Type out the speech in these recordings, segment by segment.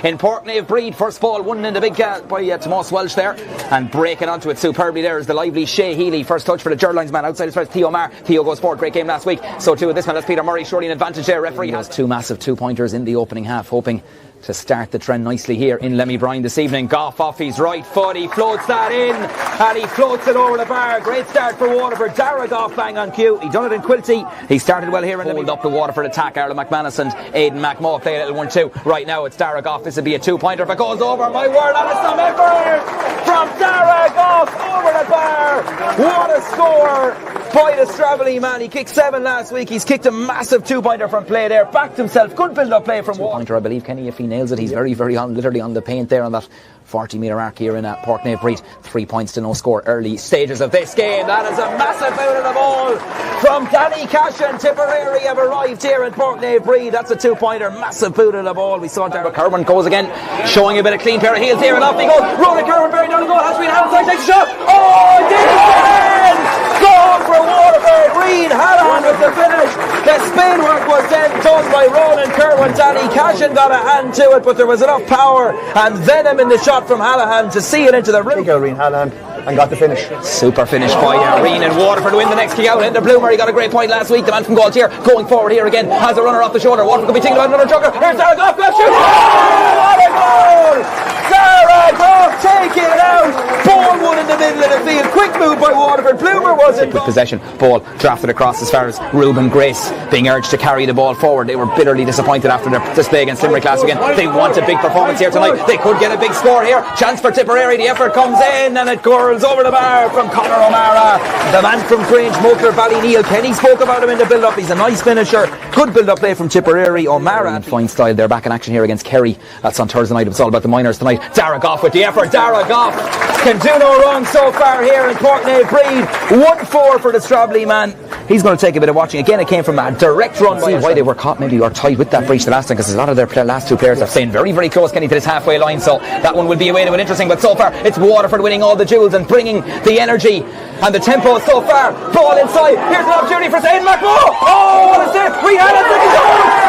in Portnaeve Breed. First ball won in the big by Tomas Welsh there, and breaking onto it superbly there is the lively Shea Healy. First touch for the Gerlines man outside his first Theo Marr. Theo goes forward, great game last week. So too with this one, that's Peter Murray, surely an advantage there. Referee has two massive 2-pointers in the opening half, hoping to start the trend nicely here in Lemmy Bryan this evening. Goff off his right foot, he floats that in and he floats it over the bar. Great start for Waterford. Dara Goff bang on cue. He done it in Quilty. He started well here and hold up the Waterford attack. Arlen McManus and Aidan McMaw play a little 1-2. Right now it's Dara Goff. This will be a 2-pointer if it goes over. My word, and it's some effort from Dara Goff over the bar. What a score by the Stravely man. He kicked 7 last week. He's kicked a massive 2-pointer from play there. Backed himself. Good build-up play from Waterford. I believe, Kenny, if he nails it, he's very, very literally on the paint there on that 40-metre arc here in Portnaeve Breed. 3 points to no score early stages of this game. That is a massive out of the ball from Danny Cashin. Tipperary have arrived here in Portnaeve Breed. That's a 2-pointer. Massive boot of the ball. We saw Darragh Kerwin goes again, showing a bit of clean pair of heels here, and off he goes. Ronan Kerwin very down the goal. Has been outside, takes a shot. Oh, he did it again! Goal for Waterford. Reid Hallahan with the finish. The spin work was then done by Ronan Kerwin. Danny Cashin got a hand to it, but there was enough power and venom in the shot from Hallahan to see it into the rim. Reid Hallahan and got the finish. Super finish by Reid, and Waterford win the next kick out. Into Bloomer, he got a great point last week. The man from Galtier going forward here again, has a runner off the shoulder. Waterford could be thinking about another jugger. Here's Dara Goff, left shoot. Oh, what a goal! Dara Goff taking it out. Ball one in the middle of the field. Quick move by Waterford. Bloomer was in possession. Ball drafted across as far as Ruben Grace, being urged to carry the ball forward. They were bitterly disappointed after their display against Limerick last weekend. They want a big performance here tonight. They could get a big score here. Chance for Tipperary. The effort comes in and it curls over the bar from Conor O'Mara. The man from Grange Muckler, Ballyneal. Kenny spoke about him in the build-up. He's a nice finisher. Good build-up play from Tipperary. O'Mara in fine style. They're back in action here against Kerry. That's on Thursday night. It's all about the minors tonight. Dara Goff with the effort. Dara Goff can do no wrong so far here in Portnaeve Breed. 1-4 for the Stravely man. He's going to take a bit of watching. Again, it came from a direct run. See why they were caught maybe or tied with that breach the last time, because a lot of their last two players are staying very, very close, Kenny, to this halfway line. So that one will be a way to it interesting. But so far, it's Waterford winning all the duels and bringing the energy and the tempo so far. Ball inside. Here's an opportunity for Aidan McMaw. Oh, what a save! Reid Hallahan.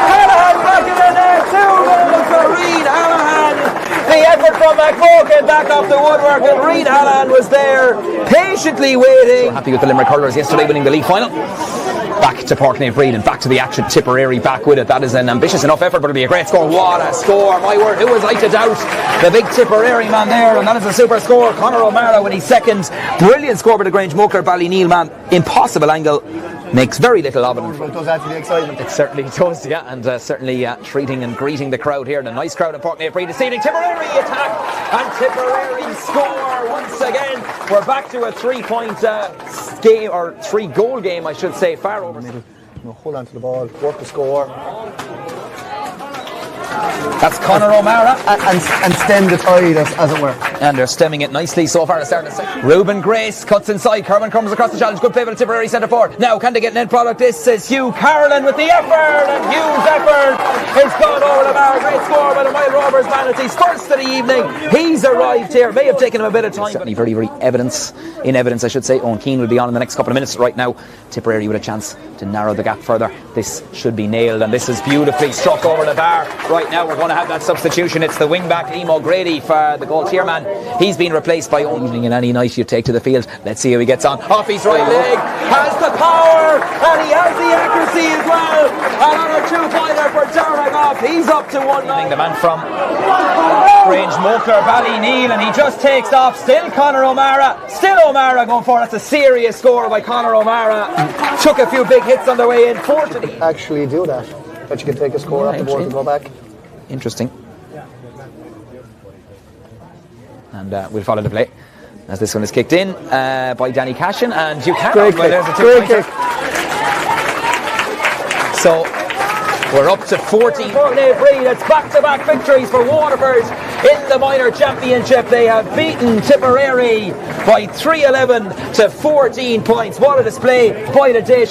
Hallahan back in the net. 2 goals for Reid Hallahan. The effort from McMaw came back off the woodwork, and Reid Hallahan was there, patiently waiting. So happy with the Limerick Hurlers yesterday winning the league final. Back to Portnaeve Breed and back to the action. Tipperary back with it. That is an ambitious enough effort, but it'll be a great score. What a score, my word. Who was like to doubt the big Tipperary man there? And that is a super score. Conor O'Mara with his second. Brilliant score by the Grange Muckler Ballyneal man. Impossible angle. Makes very little of it. It does add to the excitement. It certainly does, yeah. And certainly treating and greeting the crowd here. The nice crowd in Portnaeve Breed this evening. Tipperary attack and Tipperary score once again. We're back to a 3-point game, or 3-goal game, I should say. Far over. Hold on to the ball, work the score. That's Conor O'Mara. And stem the tide, as it were. And they're stemming it nicely so far. Ruben Grace cuts inside. Kerwin comes across the challenge. Good play by the Tipperary centre forward. Now, can they get an end product? This is Hugh Carlin with the effort. And Hugh's effort is gone over the bar. Great score by the Mile Rovers man. It's his first of the evening. He's arrived here. May have taken him a bit of time. Certainly very, very in evidence, I should say. Owen Keane will be on in the next couple of minutes. Right now, Tipperary with a chance to narrow the gap further. This should be nailed. And this is beautifully struck over the bar. Right now, we're going to have that substitution. It's the wing-back, Liam O'Grady, for the Galtier man. He's been replaced by Owen. Evening in any night you take to the field. Let's see how he gets on. Off his right leg, has the power, and he has the accuracy as well. Another 2-pointer for Dara Goff. He's up to 1-9. The man from Grange Muckler, Ballyneal, and he just takes off. Still Conor O'Mara. Still O'Mara going for it. That's a serious score by Conor O'Mara. Took a few big hits on the way in. Fortunately, actually do that. But you can take a score off the board and go back. Interesting. And we'll follow the play as this one is kicked in by Danny Cashin, and you can. Great kick. There's a Great kick. So we're up to 14. Portnaeve Breed. It's back-to-back victories for Waterford in the minor championship. They have beaten Tipperary by 3-11 to 14 points. What a display by the day.